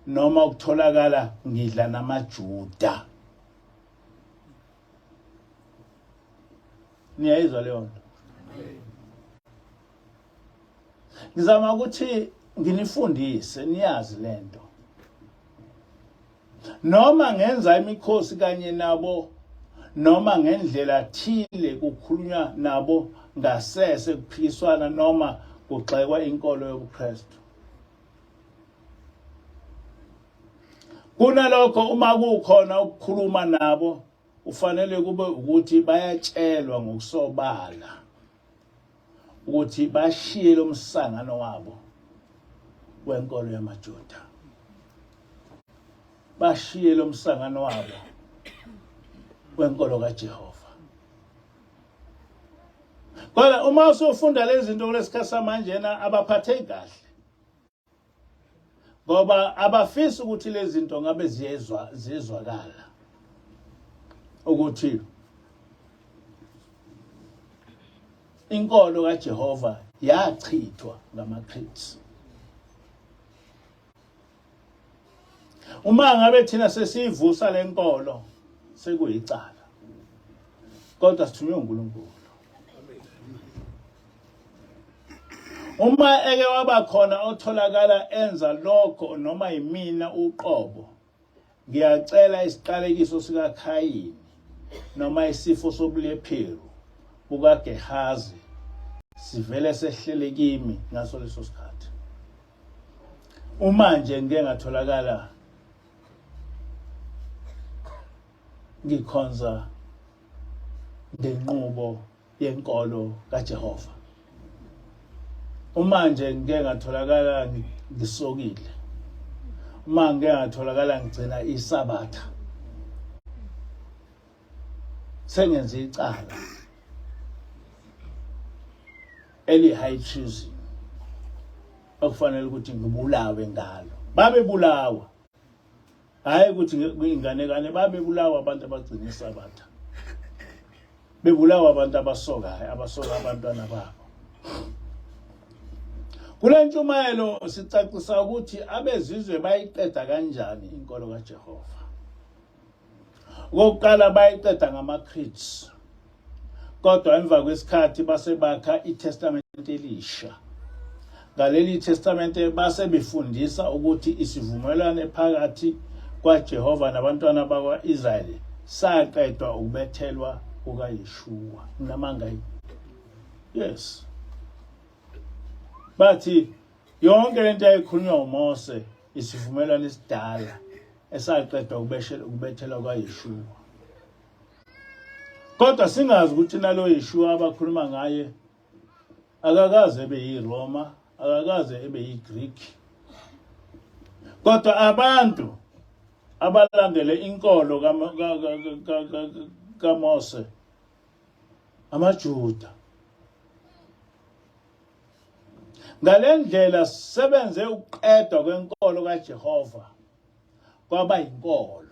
noma ukutholakala ngidla namaJuda. Niyayizwa leyo nto? Ngizama ukuthi nginifundise niyazi lento. Noma ngenza imikhosi kanye nabo, noma ngendlela thile kukhulunywa nabo ngasese kuphikiswana noma kugxekwa inkolo yobuKristu. Kunalokho uma kukhona ukukhuluma nabo ufanele kube ukuthi bayatshelwa ngokusobala ukuthi bashiye lo msangano wabo wenkolo yamaJuda. Bashiye lo msangano wabo wenkolo kaJehova. Kodwa uma usufunda lezi zinto kulesikhathi samanje abaphatheki kahle, ngoba abafisi ukuthi lezi zinto ngabe ziyezwakala ukuthi inkolo kaJehova yachithwa ngamaCrete. Uma ngabe thina sesiyivusa lenkolo sekuyicala, kodwa sithunywe uNkulunkulu. Uma eke waba khona otholakala enza lokho noma yimina uqobo, ngiyacela isiqalekiso sikaKhayini noma isifo sobulepheru bukaGehazi sivele sehlele kimi ngaso leso sikhathi. Uma nje ngeke ngatholakala ngikhonza ngenqubo yenkolo kaJehova. Uma nje ngeke ngatholakala ngisokile. Uma ngeke ngatholakala ngigcina isabatha. Sengenze icala eli high treason okufanele ukuthi ngibulawe ngalo. Babebulawa. Hayi ukuthi ingane babebulawa abantu abagcina isabatha. Bebulawa abantu abasoka abantwana babo. Kule ntshumayelo sicacisa ukuthi abezizwe bayiqeda kanjani inkolo kaJehova. Okokuqala bayiqeda ngama-creeds. Kodwa emva kwesikhathi basebakha iTestament elisha. Ngaleli testamente base befundisa ukuthi isivumelwano phakathi kwaJehova nabantu bakwaIsrayeli saqedwa ukubethelwa kukaYeshua namanga. Yes. Bathi yonke lento ayikhulunywa uMose isivumelwano esidala esaqedwa ukubethelwa kwaYeshua. Kodwa singazi ukuthi nalo Yeshua abakhuluma ngaye akakaze ebe yiRoma, akakaze ebe yiGreek. Kodwa abantu abalandele inkolo kaMose amaJuda. Ngalendlela sebenze ukuqedwa kwenkolo kaJehova kwaba inkolo.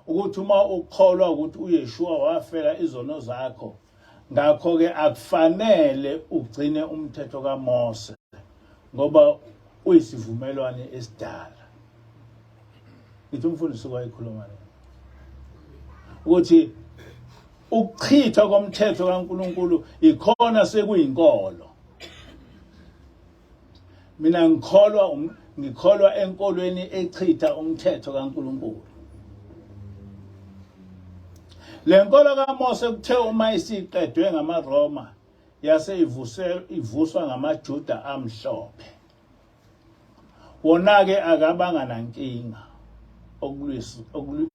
Ukuthi uma ukholwa ukuthi uYeshua wafela izono zakho, ngakho ke akufanele ugcine umthetho kaMose ngoba uyisivumelwano esidala. Ngithi umfundisi kwayikhuluma ukuthi ukuchithwa komthetho kaNkuluNkulu ikhona sekuyinkolo. Mina ngikholwa enkolweni echitha umthetho kaNkuluNkulu. Le nkolo kaMose kuthe uma isiqedwe ngamaRoma yase ivuswa ngamaJuda amhlophe. Wona ke akabanga nankinga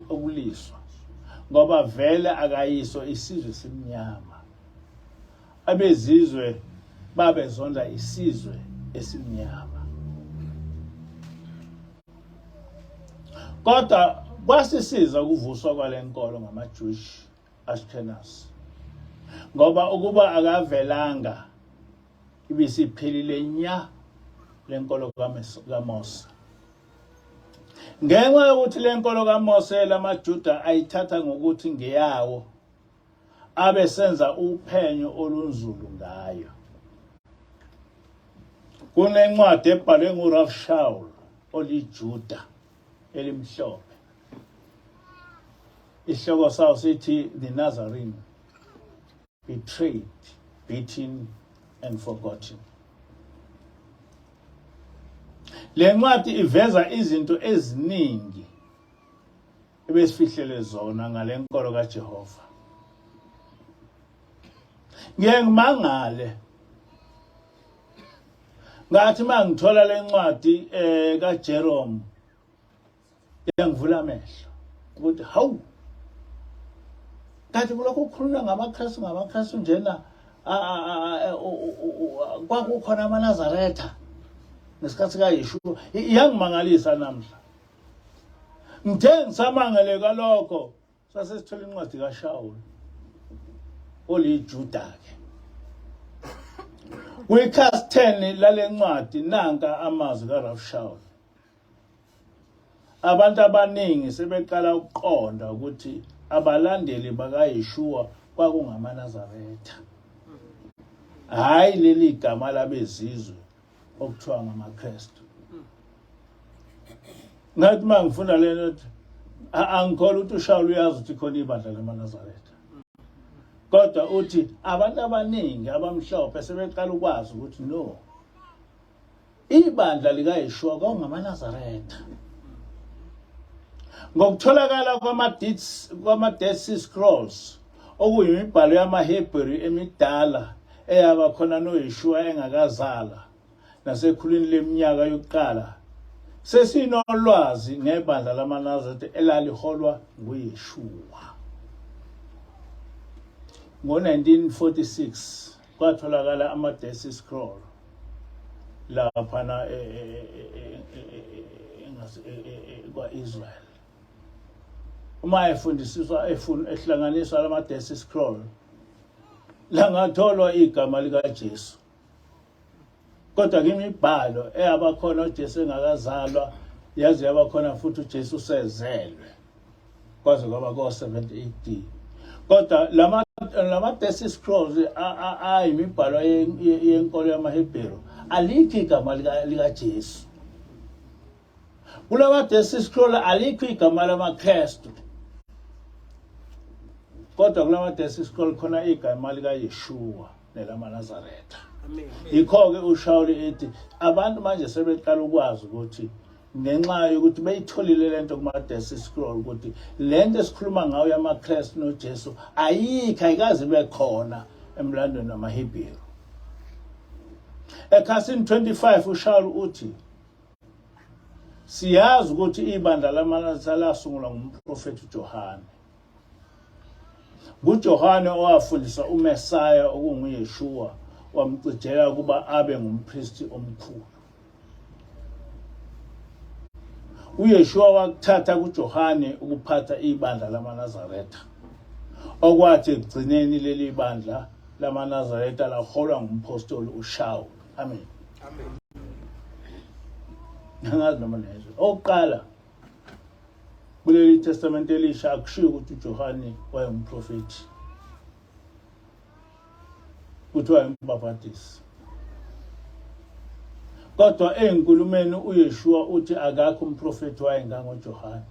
okuliswa ngoba vele akayiso isizwe simnyama. Abezizwe babezonda isizwe esimnyama. Kodwa kwasisiza ukuvuswa kwalenkolo ngamaJewish Ashkenaz. Ngoba ukuba akavelanga ibisiphelile nya lenkolo kaMose. Ngenxa yokuthi lenkolo kaMose lamaJuda ayithatha ngokuthi ngeyawo abesenza uphenyo olunzulu ngayo. Kunencwadi ebhalwe nguRav Shaul oliJuda elimhlophe. Isihloko sawo sithi The Nazarene, Betrayed, Beaten and Forgotten. Le ncwadi iveza izinto eziningi ebesifihlele zona ngalenkolo kaJehova. Ngeke ngimangale ngathi mangithola le ncwadi kaJerome yangivula amehlo ukuthi hawu kanti kulokho kukhulunywa ngamakristu njena kwakukhona amaNazaretha nesikhathi kaYeshua. Iyangimangalisa namhla. Ngithe ngisamangele kalokho sase sithola incwadi kaShaul oliJuda ke. Kwikhasi 10 lale ncwadi nanka amazwi kaRav Shaul. Abantu abaningi sebeqala ukuqonda ukuthi abalandeli bakaYeshua kwakungamaNazaretha. Hayi leli gama labezizwe okuthiwa ngamaKristu. Ngathi mangifunda lento angikholwa ukuthi uShaul uyazi ukuthi khona ibandla lamaNazaretha. Kodwa uthi abantu abaningi abamhlophe sebeqala ukwazi ukuthi no, ibandla likaYeshua kwakungamaNazaretha. Ngokutholakala kwama-Dead Sea Scrolls okuyimibhalo yamaHebheru emidala eyaba khona noYeshua engakazala nasekhulwini leminyaka yokuqala. Sesinolwazi ngebandla lamaNazaretha elaliholwa nguYeshua. Ngo-1946 kwatholakala ama-Dead Sea Scroll laphana kwa-Israel. Uma efundisiswa ehlanganiswa lama-Dead Sea Scroll langatholwa igama likaJesu. Kodwa imibhalo eyabakhona uJesu engakazalwa yaze yabakhona futhi uJesu sezelwe kwaze kwaba ko-70 AD. Kodwa lama-Dead Sea Scrolls ayimibhalo yenkolo yamaHebheru alikho igama likaJesu. Kulama Dead Sea Scroll alikho igama lamaKristu. Kodwa kulama Dead Sea Scroll khona igama likaYeshua nelamaNazaretha. Yikho-ke uShawuli ethi abantu manje sebeqala ukwazi ukuthi ngenxa yokuthi beyitholile lento kuma-Dead Sea Scroll ukuthi lento esikhuluma ngayo yamaKristu noJesu ayikho, ayikaze ibe khona emlandweni wamaHebheru. Ekhasini 25 uShawuli uthi siyazi ukuthi ibandla lamaNazaretha lasungulwa ngumprofethi uJohane. nguJohane owafundisa uMesaya okunguYeshua wamcijela ukuba abe ngumpristi omkhulu. uYeshua wakuthatha kuJohane ukuphatha ibandla lamaNazaretha, okwathi ekugcineni leli bandla lamaNazaretha laholwa ngumpostoli uShawuli. Amen. Amen. Nangazi noma nezo. Oqala kuleli Testament elisha akushiwo ukuthi uJohane wayengumprofeti. Kuthiwa umbhapatisi. Kodwa enkulumeni uYeshua uthi akakho umprofeti wayengangoJohane.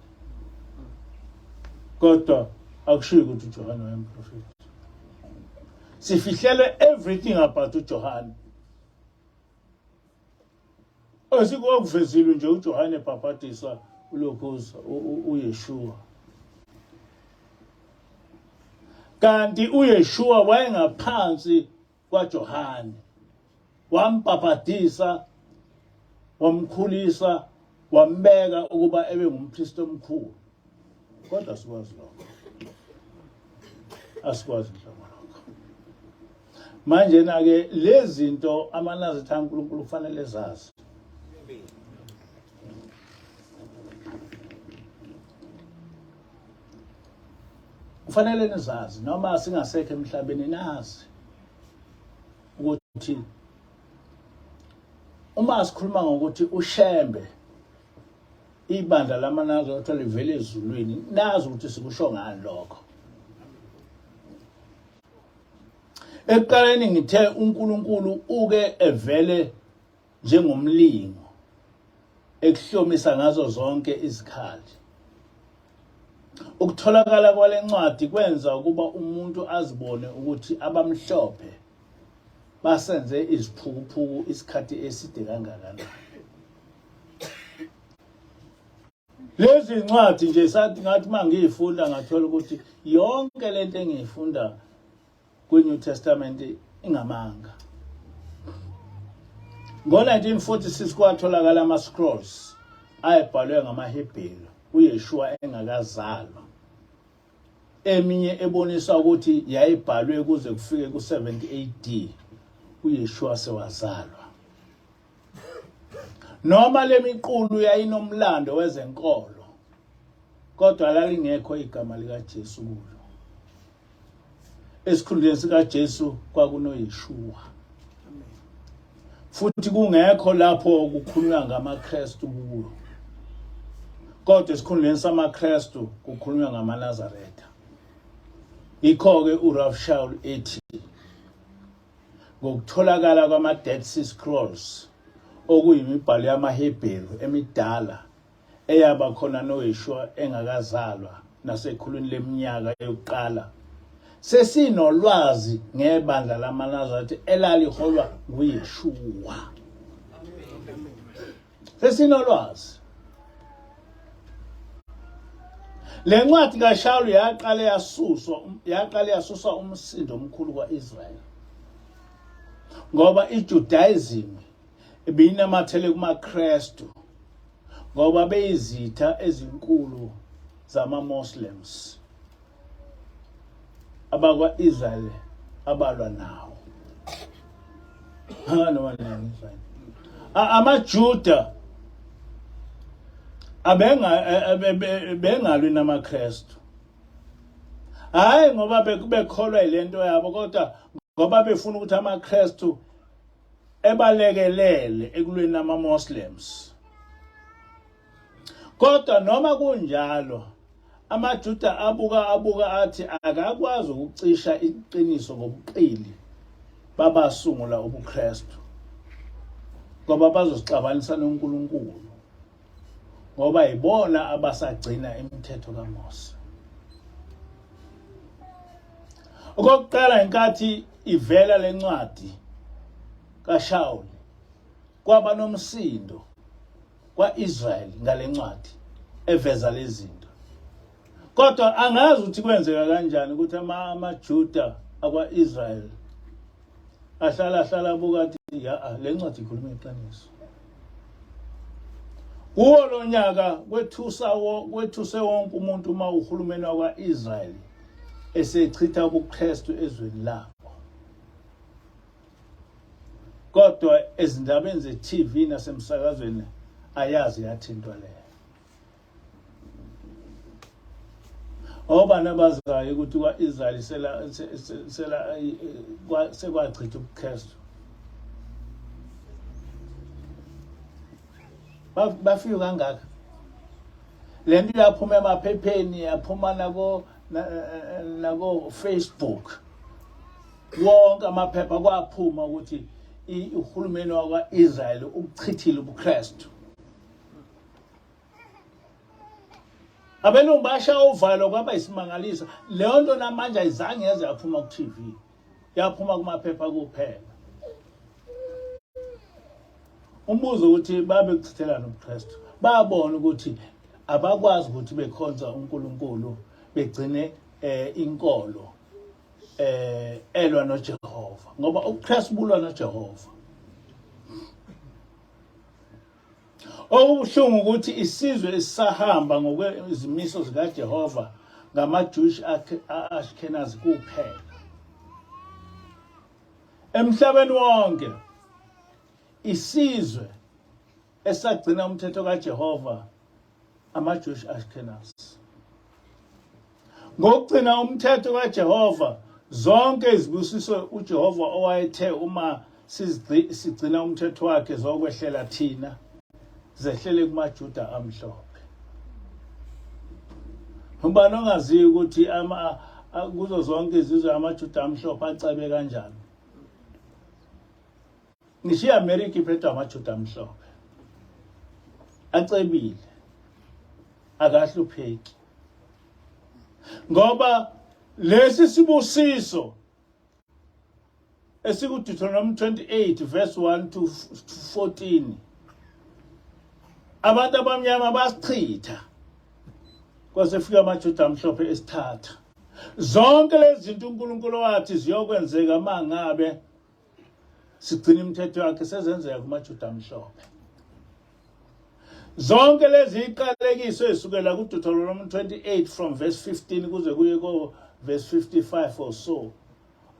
Kodwa akushiwo ukuthi uJohane wayengumprofeti. Sifihlele everything about uJohane. Osikuvezile nje uJohane ebhapatisa ulokhoza uYeshua. Kanti uYeshua wayengaphansi kwaJohane. Wambhapatisa, wamkhulisa, wambeka ukuba ebe ngumpristi omkhulu. Kodwa asikwazi lokho. Asikwazi lokho. Manje na ke lezi zinto amaNazaretha kaNkulunkulu kufanele zazi. Kufanele nizazi noma singasekho emhlabeni nazi ukuthi uma sikhuluma ngokuthi uShembe ibandla lamaNazaretha livele ezulwini, nazi ukuthi sikusho ngani lokho. Ekuqaleni ngithe uNkulunkulu uke evele njengomlingo ekuhlomisa ngazo zonke izikhali. Ukutholakala kwalencwadi kwenza ukuba umuntu azibone ukuthi abamhlophe basenze iziphukuphuku isikhathi eside kangakanani. Lezi ncwadi nje sathi ngathi mangiyifunda ngathola ukuthi yonke lento engiyifunda kwiNew Testament ingamanga. Ngo-1946 kwatholakala ama-scrolls ayebhalwe ngamaHebheru uYeshua engakazalwa. Eminye ebonisa ukuthi yayibhalwe kuze kufike ku-70 AD uYeshua sewazalwa. Noma lemiqulu yayinomlando wezenkolo, kodwa lalingekho igama likaJesu kulo. Esikhundleni sikaJesu kwakunoYeshua. Futhi kungekho lapho kukhulunywa ngamaKristu kulo. Kodwa esikhundleni samaKristu kukhulunywa ngamaNazaretha. Yikho-ke uRav Shaul ethi ngokutholakala kwama-Dead Sea Scrolls okuyimibhalo yamaHebheru emidala eyaba khona noYeshua engakazalwa nasekhulwini leminyaka yokuqala, sesinolwazi ngebandla lamaNazaretha elaliholwa nguYeshua. Sesinolwazi. Le ncwadi kaShawuli yaqale yasuswa umsindo omkhulu kwaIsrael. Ngoba iJudaism ibinamathele kumaKristu ngoba beyizitha ezinkulu zama-Muslims abakwa-Israel abalwa nawo. AmaJuda bengalwi namaKristu, hayi ngoba bekholwa ilento yabo, kodwa ngoba befuna ukuthi amaKristu ebalekelele ekulweni nama-Muslims. Kodwa noma kunjalo, amaJuda abuka athi akakwazi ukucisha iqiniso ngobuqili babasungula ubuKristu, ngoba bazosixabanisa noNkulunkulu, ngoba yibona abasagcina imithetho kaMose. Okokuqala inkathi ivela lencwadi kaShawuli, kwaba nomsindo kwaIsrael ngalencwadi eveza lezinto. Kodwa angazi ukuthi kwenzeka kanjani ukuthi amaJuda akwaIsrael ahlala bukathi lencwadi ikhuluma iqiniso. Kuwo lo nyaka kwethuse wonke umuntu uma uhulumeni wakwaIsrael esechitha ubuKristu ezweni labo. Kodwa ezindabeni ze-TV nasemsakazweni ayazi yathintwa leyo. Obani abazayo ukuthi kwaIsrael sekwachitha ubuKristu? Bafika kangaka. Le nto yaphuma emaphepheni, yaphuma nako Facebook. Wonke amaphepha kwaphuma ukuthi uhulumeni wakwaIsrael ukuchithile ubuKristu. Abelungu basha uvalo kwaba isimangaliso. Leyo nto namanje ayizange yaze yaphuma ku-TV, yaphuma kumaphepha kuphela. Umbuzo ukuthi babe kuchithelana ubuKristu, babona ukuthi abakwazi ukuthi bekhonza uNkulunkulu begcine inkolo elwa noJehova, ngoba ubuKristu bulwa noJehova. Okubuhlungu ukuthi isizwe esisahamba ngokwezimiso zikaJehova ngama-Jewish Ashkenazi kuphela. Emhlabeni wonke isizwe esagcina umthetho kaJehova ama-Jewish Ashkenazi. Ngokugcina umthetho kaJehova, zonke izibusiso uJehova owayethe uma sigcina umthetho wakhe zokwehlela thina zehlele kumaJuda amhlophe. Ubani ongaziyo ukuthi kuzo zonke izizwe amaJuda amhlophe acabe kanjani? Ngisho iAmerika iphethwe amaJuda amhlophe, acebile, akahlupheki, ngoba lesi sibusiso esikuDuteronomy 28 verse 1 to 14 abantu abamnyama basichitha kwase fika amaJuda amhlophe esithatha. Zonke lezi zinto uNkulunkulu wathi ziyokwenzeka mangabe sigcina imithetho yakhe sezenzeka kumaJuda amhlophe. Zonke lezi iqalekiso esukela kuDuteronomy 28 from verse 15 kuze kuye ko verse 55 or so,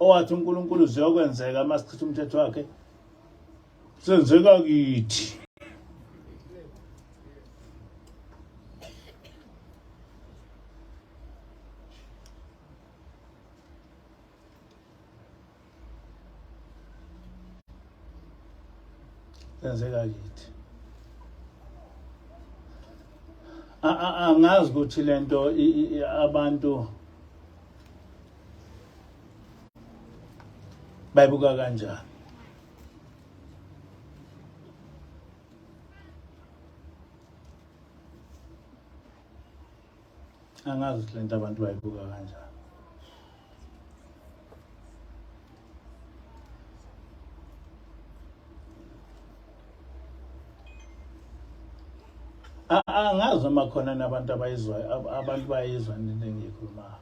owathi uNkulunkulu ziyokwenzeka masichitha umthetho wakhe, senzeka kithi. Senzeka kithi. Angazi ukuthi lento abantu bayibuka kanjani. Angazi ukuthi lento abantu bayibuka kanjani. Angazi noma khona nabantu abayizwayo abantu bayizwa into engiyikhulumayo.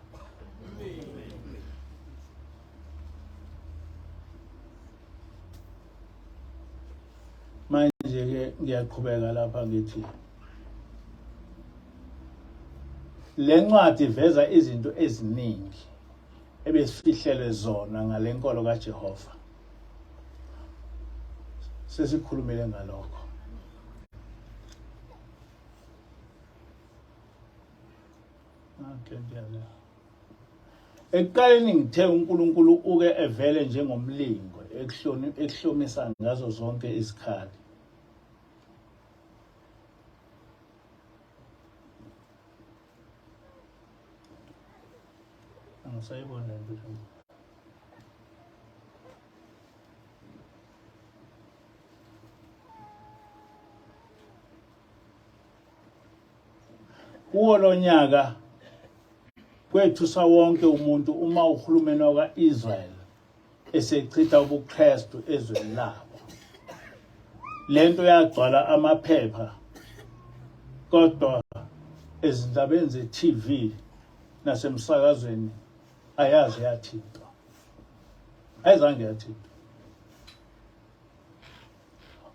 Manje-ke ngiyaqhubeka lapha ngithi le ncwadi iveza izinto eziningi ebesifihlele zona ngale nkolo kaJehova. Sesikhulumile ngalokho. Ekuqaleni ngithe uNkulunkulu uke evele njengomlingo ekuhlomisa ngazo zonke izikhali. Angisayibona lento. Kuwo lo nyaka kwethusa wonke umuntu uma uhulumeni waka-Israyeli esechitha ubuKristu ezweni labo. Lento yagcwala amaphepha, kodwa ezindabeni ze-TV nasemsakazweni ayazi yathintwa. Ayizange yathintwa.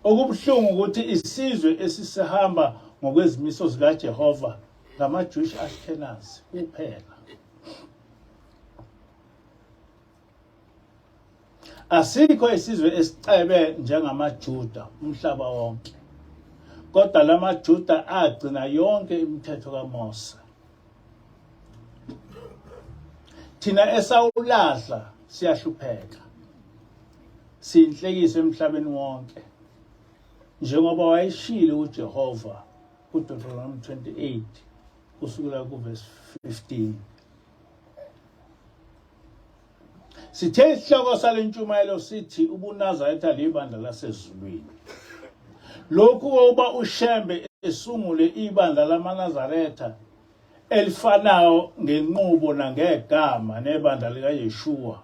Okubuhlungu ukuthi isizwe esisihamba ngokwezimiso zikaJehova ngama-Jewish Ashkenazi kuphela. Asikho isizwe esicebe njengamaJuda umhlaba wonke. Kodwa lamaJuda agcina yonke imithetho kaMose. Thina esawulahla siyahlupheka. Siyinhlekisa emhlabeni wonke. Njengoba wayeshilo uJehova kuDuteronomy 28 kusukela kuverse 15. Sithe isihloko salentshumayelo sithi Ubunazaretha libandla lasezulwini. Lokhu oba uShembe esungule ibandla lamaNazaretha elifanayo ngenqubo nangegama nebandla likaYeshua.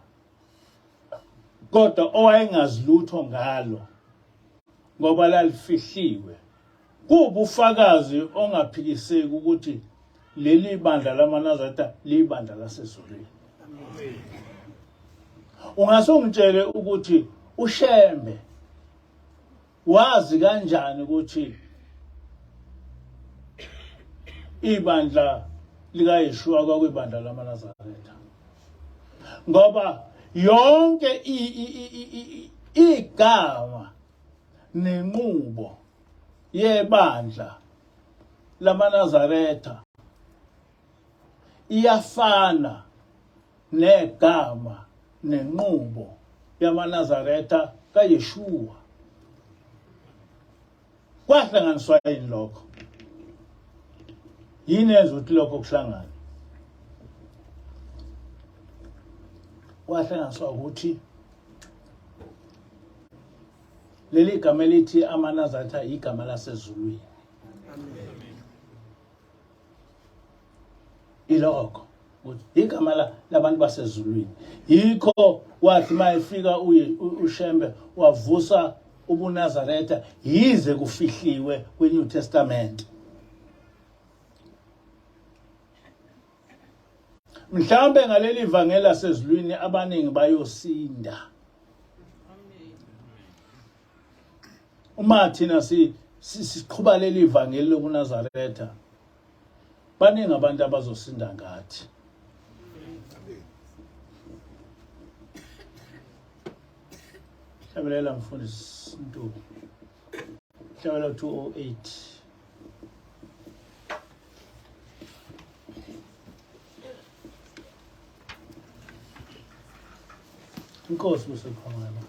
Kodwa owayengazi lutho ngalo ngoba lalifihliwe. Kubufakazi ongaphikiseki ukuthi leli bandla lamaNazaretha libandla lasezulwini. Ungase ungitshele ukuthi uShembe wazi kanjani ukuthi ibandla likaYeshua kwakuyibandla lamaNazaretha? Ngoba yonke igama nenqubo yebandla lamaNazaretha iyafana negama nenqubo yamaNazaretha kaYeshua. Kwahlanganiswa yini lokho? Yini enza ukuthi lokho kuhlangane? Kwahlanganiswa ukuthi leli gama elithi amaNazaretha igama lasezulwini. Ilokho ukuthi igama labantu basezulwini. Yikho wathi mayefika uShembe wavusa ubuNazaretha yize kufihliwe kweNew Testament. Mhlawumbe ngaleli ivangeli lasezulwini abaningi bayosinda. Uma thina siqhuba leli ivangeli lobuNazaretha, baningi abantu abazosinda ngathi. Hlabelela mfundisi Ntuku. Hlabelela 208. Inkosi busekhona.